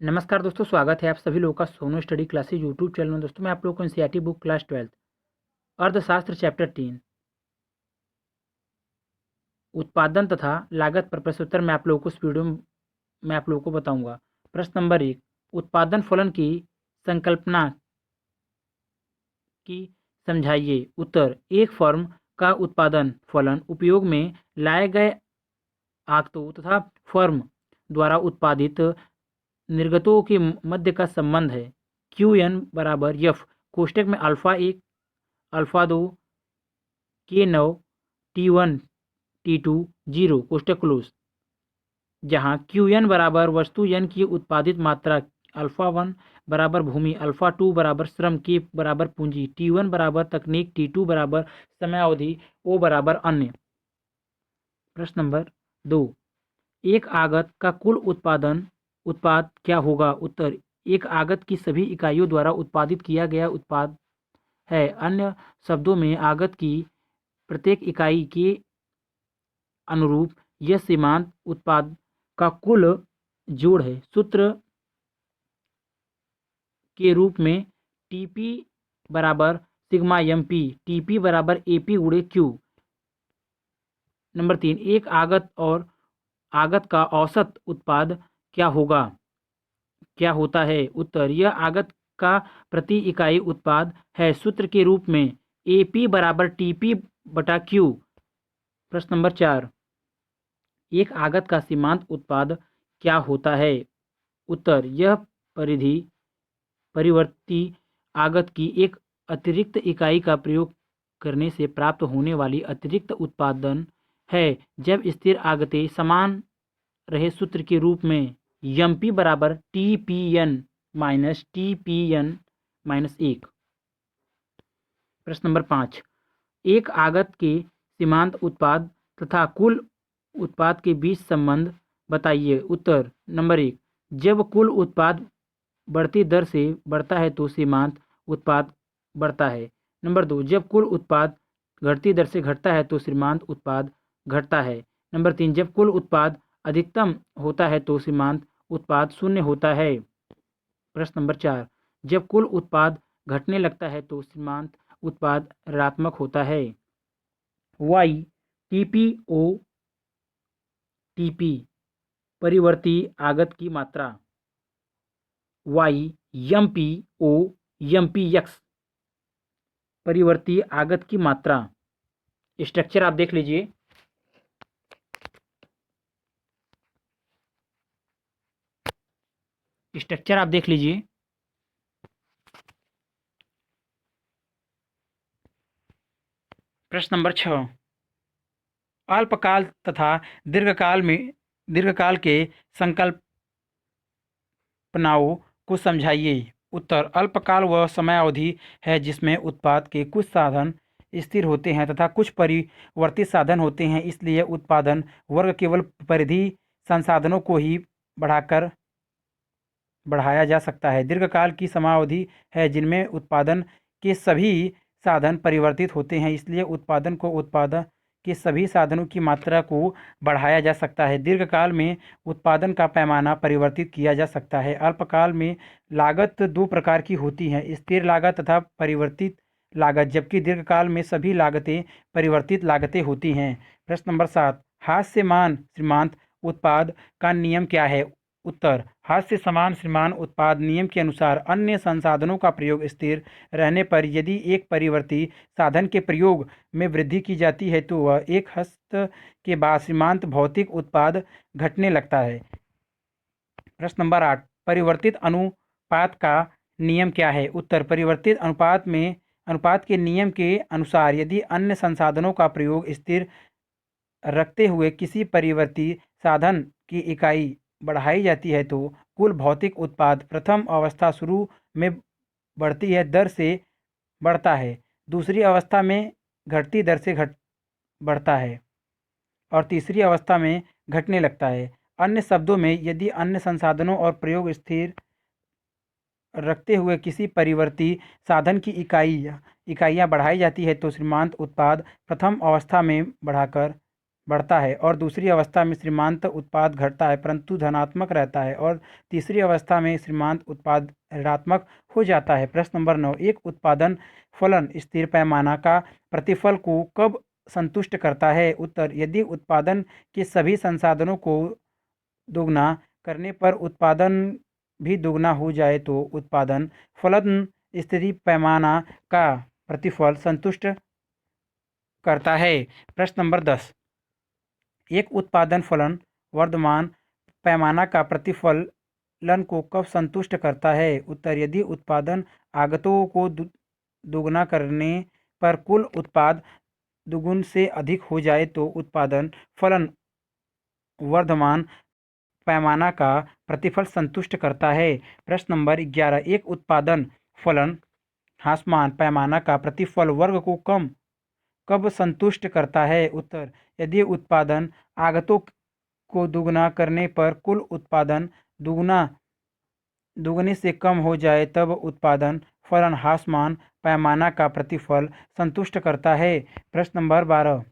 नमस्कार दोस्तों, स्वागत है आप सभी लोगों का Sonu study classes YouTube channel में। दोस्तों मैं आप लोगों को एनसीईआरटी बुक क्लास 12 अर्थशास्त्र चैप्टर 3 उत्पादन तथा लागत पर प्रश्नोत्तर मैं आप लोगों को इस वीडियो में आप लोगों को बताऊंगा। प्रश्न नंबर 1, उत्पादन फलन की संकल्पना की समझाइए। उत्तर, एक फर्म का उत्पादन फलन उपयोग में लाए गए आगतों तथा फर्म द्वारा उत्पादित निर्गतों के मध्य का संबंध है। क्यू एन बराबर एफ कोष्टक में alpha 1 alpha 2 K9 T1 T2 0 कोष्टक क्लोज, जहाँ क्यू एन बराबर वस्तु एन की उत्पादित मात्रा, अल्फा 1 बराबर भूमि, अल्फा 2 बराबर श्रम, के बराबर पूंजी, T1 बराबर तकनीक, T2 बराबर समयावधि, O बराबर अन्य। प्रश्न नंबर 2, एक आगत का कुल उत्पाद क्या होगा। उत्तर, एक आगत की सभी इकाइयों द्वारा उत्पादित किया गया उत्पाद है। अन्य शब्दों में आगत की प्रत्येक इकाई के अनुरूप यह सीमांत उत्पाद का कुल जोड़ है। सूत्र के रूप में टीपी बराबर सिग्मा एम पी, टीपी बराबर एपी गुणे क्यू। नंबर 3, एक आगत का औसत उत्पाद क्या होता है। उत्तर, यह आगत का प्रति इकाई उत्पाद है। सूत्र के रूप में एपी बराबर टीपी बटा क्यू। प्रश्न नंबर 4, एक आगत का सीमांत उत्पाद क्या होता है। उत्तर, यह परिवर्ती आगत की एक अतिरिक्त इकाई का प्रयोग करने से प्राप्त होने वाली अतिरिक्त उत्पादन है जब स्थिर आगतें समान रहे। सूत्र के रूप में एम पी बराबर T P N minus T P N minus 1। प्रश्न नंबर 5, एक आगत के सीमांत उत्पाद तथा कुल उत्पाद के बीच संबंध बताइए। उत्तर, नंबर 1, जब कुल उत्पाद बढ़ती दर से बढ़ता है तो सीमांत उत्पाद बढ़ता है। नंबर 2, जब कुल उत्पाद घटती दर से घटता है तो सीमांत उत्पाद घटता है। नंबर 3, जब कुल उत्पाद अधिकतम होता है तो सीमांत उत्पाद शून्य होता है। प्रश्न नंबर 4, जब कुल उत्पाद घटने लगता है तो सीमांत उत्पाद ऋणात्मक होता है। वाई टीपी ओ टीपी परिवर्ती आगत की मात्रा, Y M P O M P X परिवर्ती आगत की मात्रा। स्ट्रक्चर आप देख लीजिए। स्ट्रक्चर आप देख लीजिए। प्रश्न नंबर 6, अल्पकाल तथा दीर्घकाल के संकल्पनाओं को समझाइए। उत्तर, अल्पकाल वह समयावधि है जिसमें उत्पाद के कुछ साधन स्थिर होते हैं तथा कुछ परिवर्तित साधन होते हैं। इसलिए उत्पादन वर्ग केवल परिधि संसाधनों को ही बढ़ाया जा सकता है। दीर्घकाल की समयावधि है जिनमें उत्पादन के सभी साधन परिवर्तित होते हैं। इसलिए उत्पादन के सभी साधनों की मात्रा को बढ़ाया जा सकता है। दीर्घकाल में उत्पादन का पैमाना परिवर्तित किया जा सकता है। अल्पकाल में लागत दो प्रकार की होती हैं, स्थिर लागत तथा परिवर्तित लागत, जबकि दीर्घकाल में सभी लागतें परिवर्तित लागतें होती हैं। प्रश्न नंबर 7, हाथ से मान सीमांत उत्पाद का नियम क्या है। उत्तर, हाथ से समान सीमांत उत्पाद नियम के अनुसार अन्य संसाधनों का प्रयोग स्थिर रहने पर यदि एक परिवर्ती साधन के प्रयोग में वृद्धि की जाती है तो वह एक हस्त के बाद सीमांत भौतिक उत्पाद घटने लगता है। प्रश्न नंबर 8, परिवर्तित अनुपात का नियम क्या है। उत्तर, परिवर्तित अनुपात के नियम के अनुसार यदि अन्य संसाधनों का प्रयोग स्थिर रखते हुए किसी परिवर्ती साधन की इकाई बढ़ाई जाती है तो कुल भौतिक उत्पाद प्रथम अवस्था शुरू में बढ़ती है दर से बढ़ता है, दूसरी अवस्था में घटती दर से बढ़ता है और तीसरी अवस्था में घटने लगता है। अन्य शब्दों में, यदि अन्य संसाधनों और प्रयोग स्थिर रखते हुए किसी परिवर्ती साधन की इकाइयाँ बढ़ाई जाती है तो सीमांत उत्पाद प्रथम अवस्था में बढ़ता है और दूसरी अवस्था में सीमांत उत्पाद घटता है परंतु धनात्मक रहता है और तीसरी अवस्था में सीमांत उत्पाद ऋणात्मक हो जाता है। प्रश्न नंबर 9, एक उत्पादन फलन स्थिर पैमाना का प्रतिफल को कब संतुष्ट करता है? उत्तर, यदि उत्पादन के सभी संसाधनों को दोगुना करने पर उत्पादन भी दोगुना हो जाए तो उत्पादन फलन स्थिर पैमाना का प्रतिफल संतुष्ट करता है। प्रश्न नंबर 10, एक उत्पादन फलन वर्तमान पैमाना का प्रतिफलन को कब संतुष्ट करता है? उत्तर, यदि उत्पादन आगतों को दोगुना करने पर कुल उत्पाद दोगुन से अधिक हो जाए तो उत्पादन फलन वर्तमान पैमाना का प्रतिफल संतुष्ट करता है। प्रश्न नंबर 11, एक उत्पादन फलन ह्रासमान पैमाना का प्रतिफल वर्ग को कब संतुष्ट करता है? उत्तर, यदि उत्पादन आगतों को दोगुना करने पर कुल उत्पादन दोगुने से कम हो जाए तब उत्पादन फलन ह्रासमान पैमाना का प्रतिफल संतुष्ट करता है। प्रश्न नंबर 12,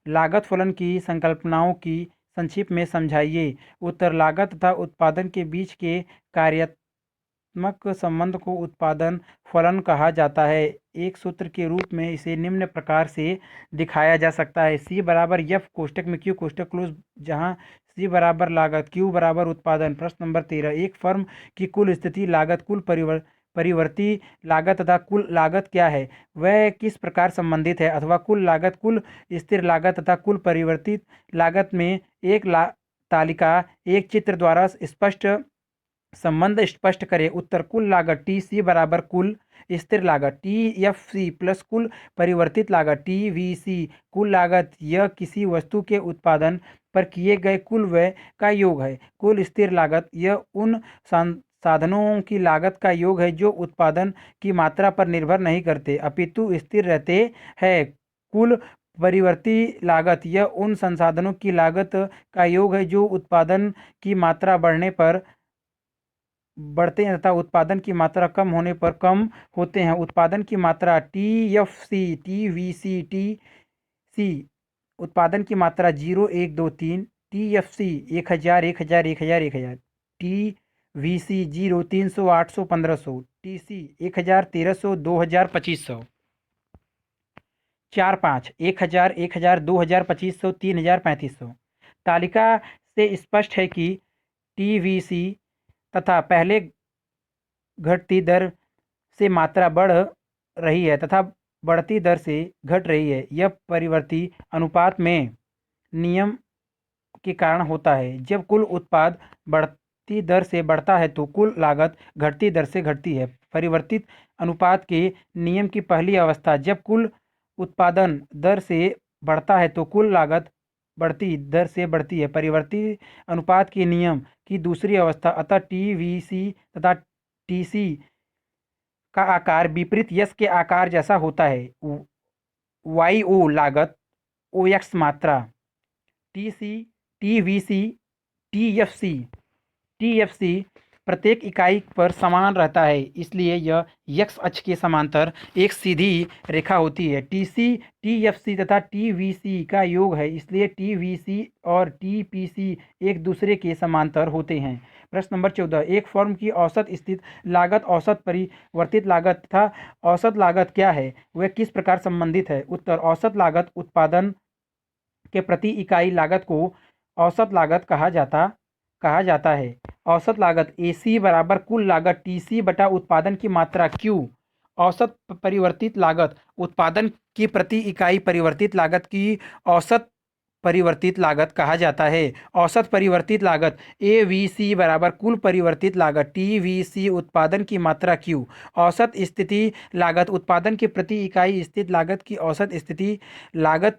लागत फलन की संकल्पनाओं की संक्षिप्त में समझाइए। उत्तर, लागत तथा उत्पादन के बीच के कार्यात्मक संबंध को उत्पादन फलन कहा जाता है। एक सूत्र के रूप में इसे निम्न प्रकार से दिखाया जा सकता है, C बराबर F कोष्टक में Q कोष्टक क्लोज, जहाँ C बराबर लागत, Q बराबर उत्पादन। प्रश्न नंबर 13, एक फर्म की कुल स्थिति लागत कुल परिवर्ती लागत तथा कुल लागत क्या है, वह किस प्रकार संबंधित है, अथवा कुल लागत कुल स्थिर लागत तथा कुल परिवर्तित लागत में एक तालिका एक चित्र द्वारा स्पष्ट संबंध स्पष्ट करें। उत्तर, कुल लागत TC बराबर कुल स्थिर लागत TFC प्लस कुल परिवर्तित लागत TVC। कुल लागत यह किसी वस्तु के उत्पादन पर किए गए कुल व्यय का योग है। कुल स्थिर लागत यह उन साधनों की लागत का योग है जो उत्पादन की मात्रा पर निर्भर नहीं करते अपितु स्थिर रहते हैं। कुल परिवर्ती लागत यह उन संसाधनों की लागत का योग है जो उत्पादन की मात्रा बढ़ने पर बढ़ते हैं तथा उत्पादन की मात्रा कम होने पर कम होते हैं। उत्पादन की मात्रा TFC TVC TC, उत्पादन की मात्रा 0 1 2 3, TFC 1000 1000 1000 1000, TVC 0 300 800 1500, TC 1000 1300 2000 2500, 4 5 1000 1000 2000 2500 3000 3500। तालिका से स्पष्ट है कि TVC तथा पहले घटती दर से मात्रा बढ़ रही है तथा बढ़ती दर से घट रही है। यह परिवर्ती अनुपात में नियम के कारण होता है। जब कुल उत्पाद बढ़ती दर से बढ़ता है तो कुल लागत घटती दर से घटती है। परिवर्तित अनुपात के नियम की पहली अवस्था, जब कुल उत्पादन दर से बढ़ता है तो कुल लागत बढ़ती दर से बढ़ती है। परिवर्ती अनुपात के नियम की दूसरी अवस्था, अतः TVC तथा TC का आकार विपरीत यश के आकार जैसा होता है। YO लागत, OX मात्रा, TC TVC TFC प्रत्येक इकाई पर समान रहता है, इसलिए यह x अक्ष के समांतर एक सीधी रेखा होती है। TC TFC तथा TVC का योग है, इसलिए TVC और TPC एक दूसरे के समांतर होते हैं। प्रश्न नंबर 14, एक फर्म की औसत स्थित लागत औसत परिवर्तित लागत तथा औसत लागत क्या है, वह किस प्रकार संबंधित है? उत्तर, औसत लागत उत्पादन के प्रति इकाई लागत को औसत लागत कहा जाता है। औसत लागत AC बराबर कुल लागत TC बटा उत्पादन की मात्रा Q। औसत परिवर्तित लागत उत्पादन की प्रति इकाई परिवर्तित लागत की औसत परिवर्तित लागत कहा जाता है। औसत परिवर्तित लागत AVC बराबर कुल परिवर्तित लागत TVC उत्पादन की मात्रा Q। औसत स्थिति लागत उत्पादन के प्रति इकाई स्थित लागत की औसत स्थिति लागत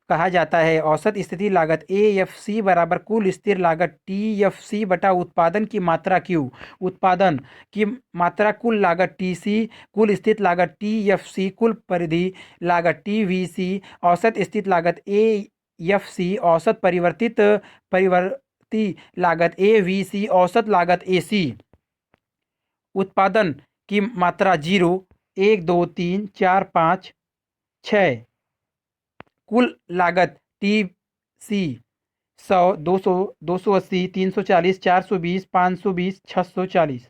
कहा जाता है। औसत स्थिति लागत AFC बराबर कुल स्थिर लागत TFC बटा उत्पादन की मात्रा Q। उत्पादन की मात्रा कुल लागत TC, कुल स्थित लागत TFC, कुल परिधि लागत TVC, औसत स्थित लागत AFC, औसत परिवर्ती लागत AVC, औसत लागत AC। उत्पादन की मात्रा 0 1 2 3 4 5 6, कुल लागत सी 100, 200, 280, 340, 420, 520, 640।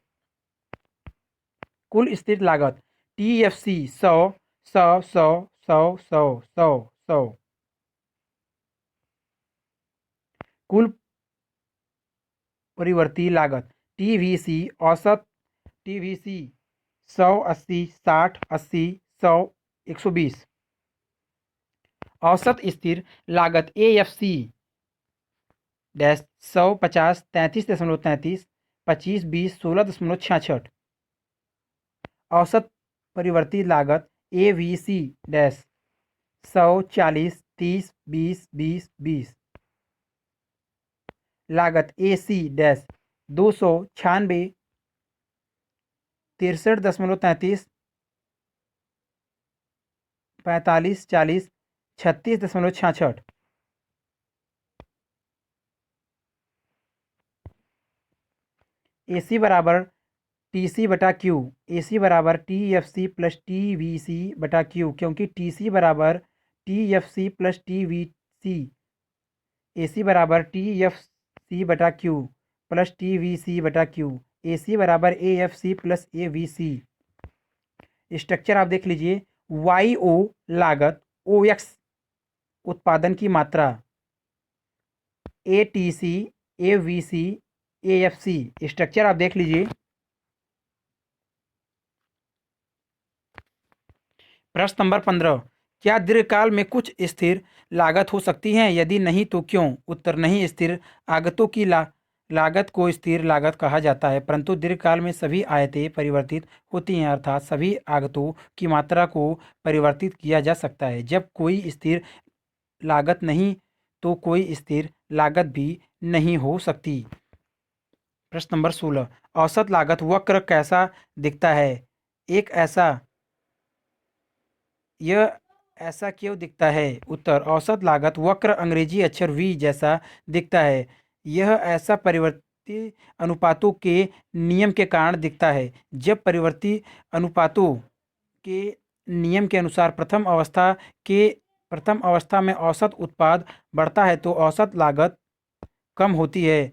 कुल स्थिर लागत TFC 100, 100, 100, 100, 100, 100, 100। कुल परिवर्ती लागत TVC औसत TVC 100, 80, 60, 80, 100, 120। औसत स्थिर लागत AFC डैश 100, 50, 33.33, 25, 20, 16.66। औसत परिवर्ती लागत AVC डैश 100, 40, 30, 20, 20, 20। लागत AC डैश 296, 63.33, 45, 40, 36.66। AC बराबर TC बटा क्यू। AC बराबर TFC प्लस TVC बटा क्यू, क्योंकि TC बराबर TFC प्लस TVC। AC बराबर TFC बटा क्यू प्लस TVC बटा क्यू। AC बराबर AFC प्लस AVC। स्ट्रक्चर आप देख लीजिए। YO लागत, OX उत्पादन की मात्रा, ATC, AVC, AFC। स्ट्रक्चर आप देख लीजिए। प्रश्न नंबर 15, क्या दीर्घकाल में कुछ स्थिर लागत हो सकती हैं? यदि नहीं तो क्यों? उत्तर नहीं। स्थिर आगतों की लागत को स्थिर लागत कहा जाता है, परंतु दीर्घकाल में सभी आयतें परिवर्तित होती हैं, अर्थात सभी आगतों की मात्रा को परिवर्तित किया जा सकता है। जब कोई स्थिर लागत नहीं तो कोई स्थिर लागत भी नहीं हो सकती। प्रश्न नंबर 16, औसत लागत वक्र कैसा दिखता है? एक ऐसा यह ऐसा क्यों दिखता है? उत्तर, औसत लागत वक्र अंग्रेजी अक्षर V जैसा दिखता है। यह ऐसा परिवर्ती अनुपातों के नियम के कारण दिखता है। जब परिवर्ती अनुपातों के नियम के अनुसार प्रथम अवस्था में औसत उत्पाद बढ़ता है तो औसत लागत कम होती है।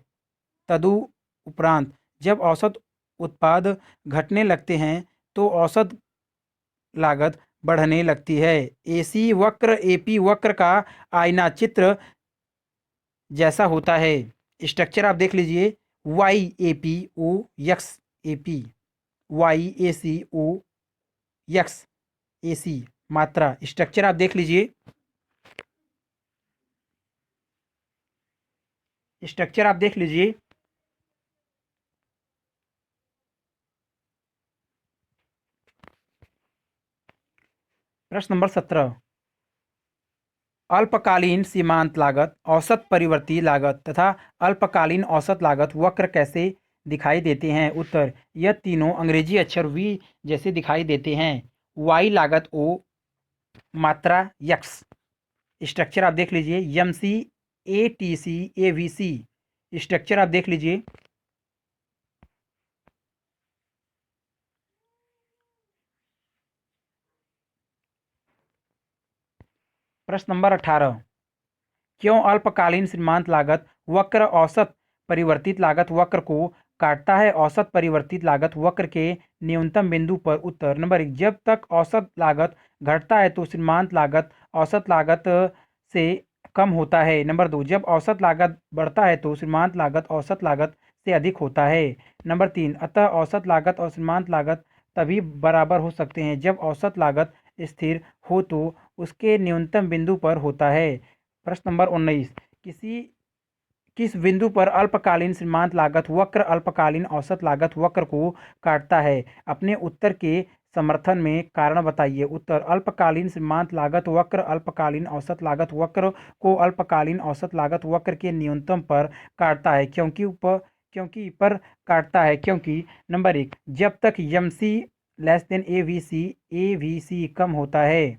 तदुपरांत जब औसत उत्पाद घटने लगते हैं तो औसत लागत बढ़ने लगती है। AC वक्र AP वक्र का आईना चित्र जैसा होता है। स्ट्रक्चर आप देख लीजिए। YAPO X AP, YACO X AC मात्रा। स्ट्रक्चर आप देख लीजिए। स्ट्रक्चर आप देख लीजिए। प्रश्न नंबर 17, अल्पकालीन सीमांत लागत, औसत परिवर्ती लागत तथा अल्पकालीन औसत लागत वक्र कैसे दिखाई देते हैं? उत्तर, यह तीनों अंग्रेजी अक्षर V जैसे दिखाई देते हैं। Y लागत O, मात्रा X। स्ट्रक्चर आप देख लीजिए। MC, ATC, AVC। स्ट्रक्चर आप देख लीजिए। प्रश्न नंबर 18, क्यों अल्पकालीन सीमांत लागत वक्र औसत परिवर्तित लागत वक्र को काटता है? औसत परिवर्तित लागत वक्र के न्यूनतम बिंदु पर। उत्तर नंबर 1, जब तक औसत लागत घटता है तो सीमांत लागत औसत लागत से कम होता है। नंबर 2, जब औसत लागत बढ़ता है तो सीमांत लागत औसत लागत से अधिक होता है। नंबर 3, अतः औसत लागत और सीमांत लागत तभी बराबर हो सकते हैं जब औसत लागत स्थिर हो तो उसके न्यूनतम बिंदु पर होता है। प्रश्न नंबर 19, किस बिंदु पर अल्पकालीन सीमांत लागत वक्र अल्पकालीन औसत लागत वक्र को काटता है? अपने उत्तर के समर्थन में कारण बताइए। उत्तर, अल्पकालीन सीमांत लागत वक्र अल्पकालीन औसत लागत वक्र को अल्पकालीन औसत लागत वक्र के न्यूनतम पर काटता है। क्योंकि पर काटता है क्योंकि नंबर 1, जब तक MC लेस देन AVC कम होता है।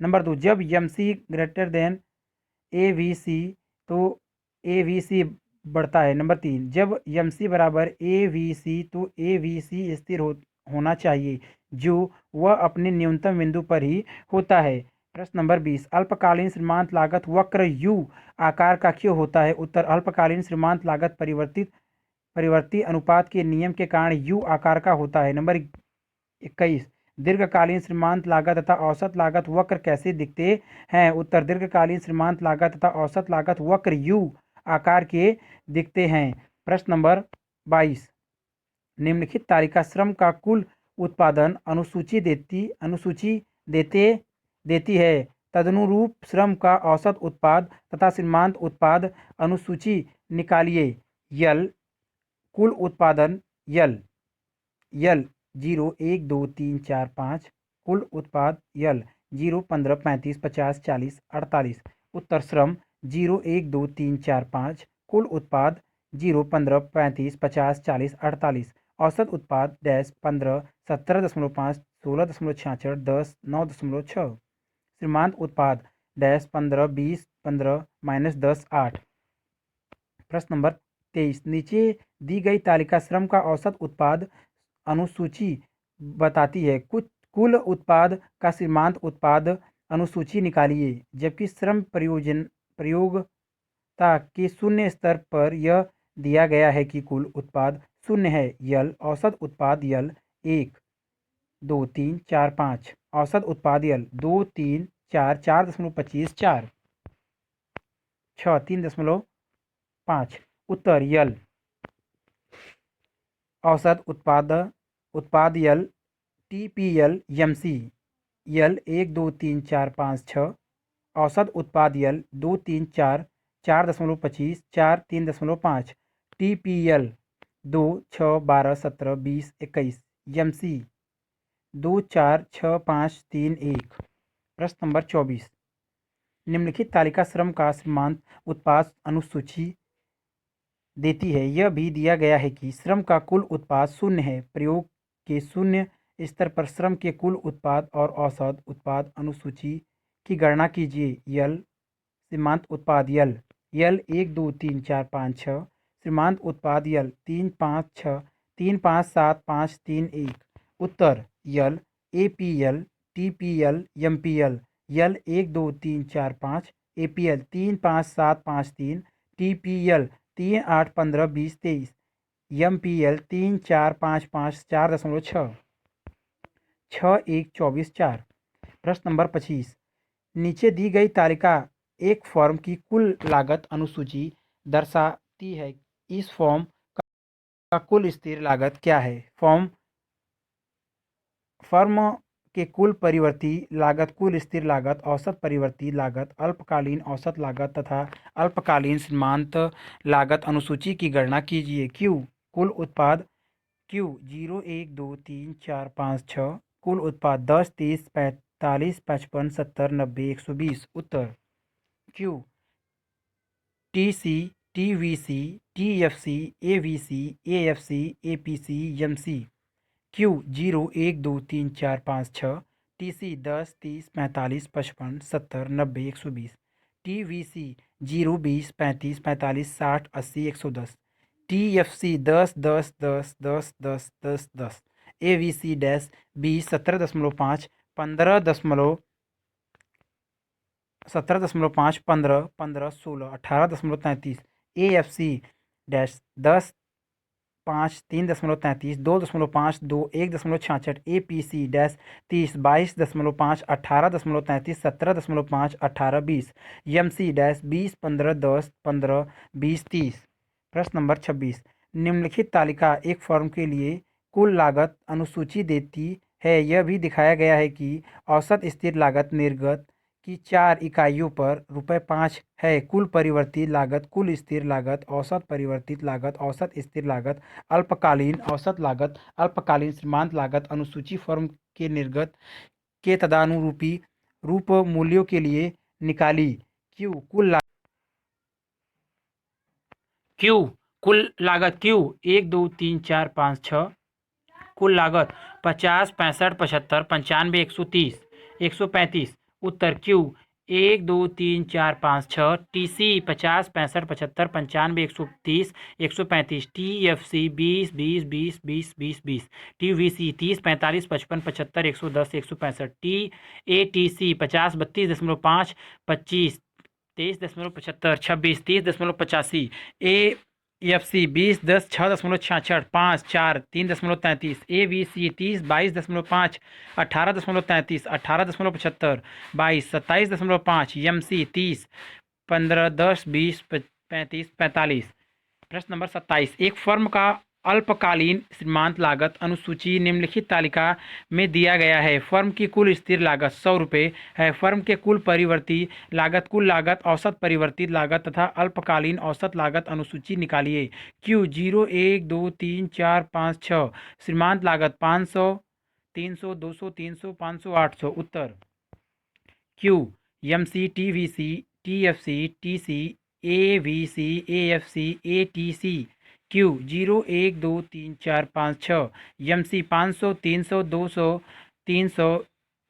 नंबर 2, जब MC ग्रेटर देन AVC तो AVC बढ़ता है। नंबर 3, जब MC बराबर AVC तो AVC स्थिर होना चाहिए जो वह अपने न्यूनतम बिंदु पर ही होता है। प्रश्न नंबर 20, अल्पकालीन सीमांत लागत वक्र यू आकार का क्यों होता है? उत्तर, अल्पकालीन सीमांत लागत परिवर्ती अनुपात के नियम के कारण यू आकार का होता है। नंबर 21, दीर्घकालीन सीमांत लागत तथा औसत लागत वक्र कैसे दिखते हैं? उत्तर, दीर्घकालीन सीमांत लागत तथा औसत लागत वक्र यू आकार के दिखते हैं। प्रश्न नंबर 22, निम्नलिखित तालिका श्रम का कुल उत्पादन अनुसूची देती है। तदनुरूप श्रम का औसत उत्पाद तथा सीमांत उत्पाद अनुसूची निकालिए। यल कुल उत्पादन यल 0 1 2 3 4 5, कुल उत्पाद यल 0 15 35 50 40 48। उत्तर, श्रम 0 1 2 3 4 5, कुल उत्पाद 0 15 35 50 40 48। औसत उत्पाद 15 17.5 16.66 10 9.6। सीमांत उत्पाद 15 20 15 -10 8। प्रश्न नंबर 23, नीचे दी गई तालिका श्रम का औसत उत्पाद अनुसूची बताती है। कुछ कुल उत्पाद का सीमांत उत्पाद अनुसूची निकालिए। जबकि श्रम प्रयोगता के शून्य स्तर पर यह दिया गया है कि कुल उत्पाद शून्य है। यल औसत उत्पाद यल 1 2 3 4 5, औसत उत्पाद यल 2 3 4 4.25 4 6 3.5। उत्तर, यल औसत उत्पाद यल TPL MC यल 1 2 3 4 5 6, औसत उत्पाद यल 2 3 4 4.25 4 3.5। TPL 2 6 12 17 20 21। MC 2 4 6 5 3 1। प्रश्न नंबर 24, निम्नलिखित तालिका श्रम का सीमांत उत्पाद अनुसूची देती है। यह भी दिया गया है कि श्रम का कुल उत्पाद शून्य है। प्रयोग के शून्य स्तर पर श्रम के कुल उत्पाद और औसत उत्पाद अनुसूची की गणना कीजिए। यल सीमांत उत्पाद यल 1 2 3 4 5 6, सीमांत उत्पाद यल 3 5 6 3 5 7 5 3 1। उत्तर, यल APL TPL MPL यल 1 2 3 4 5, APL 3 5 7 5 3, TPL 3 8 15 20 23, MPL 3 4 5 5 4.6 6 1 24 4। प्रश्न नंबर 25, नीचे दी गई तालिका एक फर्म की कुल लागत अनुसूची दर्शाती है। इस फर्म का कुल स्थिर लागत क्या है? फर्म के कुल परिवर्ती लागत, कुल स्थिर लागत, औसत परिवर्ती लागत, अल्पकालीन औसत लागत तथा अल्पकालीन सीमांत लागत अनुसूची की गणना कीजिए। Q कुल उत्पाद Q 0 1 2 3 4 5 6, कुल उत्पाद 10 30 45 55 70 90 120। उत्तर, Q TC TVC TFC AVC AFC APC MC। Q 0 1 2 3 4 5 6, TC 10 30 45 55 70 90 120। TVC 0 20 35 45 60 80 110। TFC 10 10 10 10 10 10 10। AVC 20 17.5 15 17.5 15 15 16 18.33। AFC 10 5 3.33 2.5 2 1.66। APC 30 22.5 18.33 17.5 18 20। MC 20 15 10 15 20 30। प्रश्न नंबर 26, निम्नलिखित तालिका एक फर्म के लिए कुल लागत अनुसूची देती है। यह भी दिखाया गया है कि औसत स्थिर लागत निर्गत की 4 इकाइयों पर ₹5 है। कुल परिवर्तित लागत, कुल स्थिर लागत, औसत परिवर्तित लागत, औसत स्थिर लागत, अल्पकालीन औसत लागत, अल्पकालीन सीमांत लागत अनुसूची फर्म के निर्गत के तदनुरूपी रूप मूल्यों के लिए निकाली। Q कुल लागत Q 1 2 3 4 5 6, कुल लागत 50 65 75 95 130 135। उत्तर, Q 1 2 3 4 5 6, TC 50 65 75 95 130 135, TFC 20 20 20 20 20 20, TVC 30 45 55 75 110 165, TATC 50 32.5 25 23.75 26 30.85, AFC 20 10 6.66 5 4 3.33, ABC 30 22.5 18.33 18.75 22 27.5, MC 30 15 10 20 35 45। प्रश्न नंबर 27, एक फर्म का अल्पकालीन सीमांत लागत अनुसूची निम्नलिखित तालिका में दिया गया है। फर्म की कुल स्थिर लागत 100 रुपये है। फर्म के कुल परिवर्ती लागत, कुल लागत, औसत परिवर्तित लागत तथा अल्पकालीन औसत लागत अनुसूची निकालिए। क्यू 0 1 2 3 4 5 6, सीमांत लागत 500 300 200 300 500 800। उत्तर Q MC TVC TFC TC AVC AFC ATC। Q 0 1 2 3 4 5 6, MC 500 300 200 300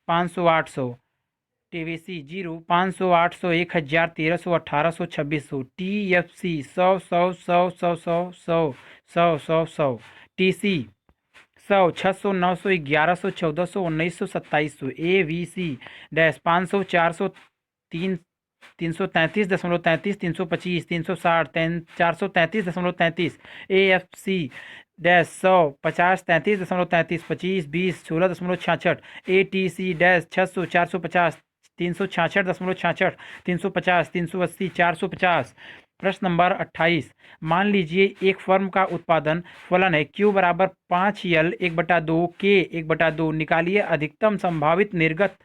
500 800। TVC 0 500 800 1000 1300 1800 2600। TFC 100 100 100 100 100 100 100 100 100। TC 100 600 900 1100 1400 1900 2700। AVC dash 500 400 3 333.33 325 360 433.33। AFC dash 100 50 33.33 25 20 16.66। ATC dash 600 450 366.66 350 380 450। प्रश्न नंबर 28, मान लीजिए एक फर्म का उत्पादन फलन है। Q बराबर 5L 1/2 K 1/2। निकालिए अधिकतम संभावित निर्गत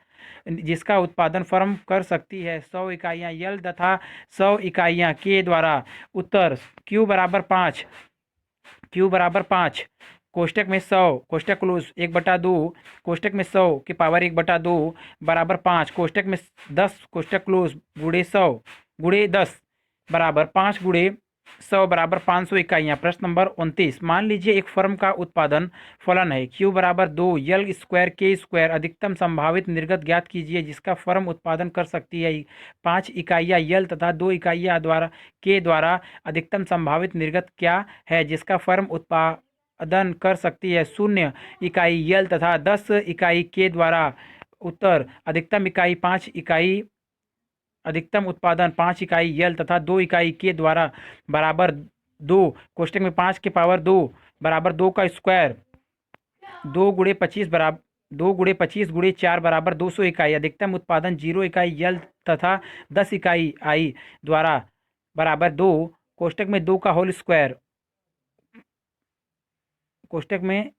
जिसका उत्पादन फर्म कर सकती है 100 इकाइयाँ यल तथा 100 इकाइयाँ के द्वारा। उत्तर Q बराबर 5, Q बराबर 5 कोष्टक में 100 कोष्टक क्लोज 1/2 कोष्टक में 100 की पावर 1/2 बराबर 5 कोष्टक में 10 कोष्टक क्लोज गुणे 100 गुणे 10 बराबर 5 गुणे 100 बराबर 500 इकाइयाँ। प्रश्न नंबर 29, मान लीजिए एक फर्म का उत्पादन फलन है। Q बराबर 2 यल स्क्वायर के स्क्वायर। अधिकतम संभावित निर्गत ज्ञात कीजिए जिसका फर्म उत्पादन कर सकती है 5 इकाइयाँ यल तथा 2 इकाइयाँ के द्वारा। अधिकतम संभावित निर्गत क्या है जिसका फर्म उत्पादन कर सकती है 0 इकाई यल तथा 10 इकाई के द्वारा। उत्तर अधिकतम उत्पादन 5 इकाई यल तथा 2 इकाई के द्वारा बराबर 2 कोष्टक में 5 की पावर 2 बराबर 2 का स्क्वायर 2 गुणे 25 बराबर 2 गुणे 25 गुणे 4 बराबर 200 इकाई। अधिकतम उत्पादन 0 इकाई यल तथा 10 इकाई आई द्वारा बराबर 2 कोष्टक में 2 का होल स्क्वायर कोष्टक में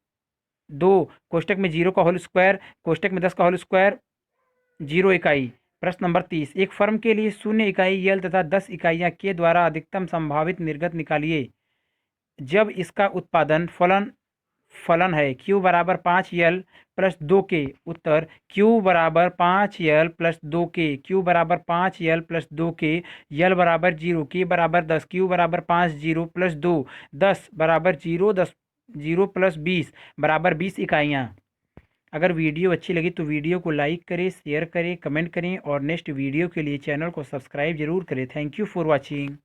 2 कोष्टक में 0 का होल स्क्वायर कोष्टक में 10 का होल स्क्वायर 0 इकाई। प्रश्न नंबर 30, एक फर्म के लिए 0 इकाई यल तथा 10 इकाइयाँ के द्वारा अधिकतम संभावित निर्गत निकालिए जब इसका उत्पादन फलन है। Q बराबर 5L प्लस 2 के। उत्तर Q बराबर 5L प्लस 2 के। Q बराबर 5L प्लस 2 के। L बराबर 0 K बराबर 10 Q बराबर 5 0 प्लस 2 10 बराबर 0 10 0 प्लस 20 बराबर 20 इकाइयाँ। अगर वीडियो अच्छी लगी तो वीडियो को लाइक करें, शेयर करें, कमेंट करें और नेक्स्ट वीडियो के लिए चैनल को सब्सक्राइब जरूर करें। Thank you for watching.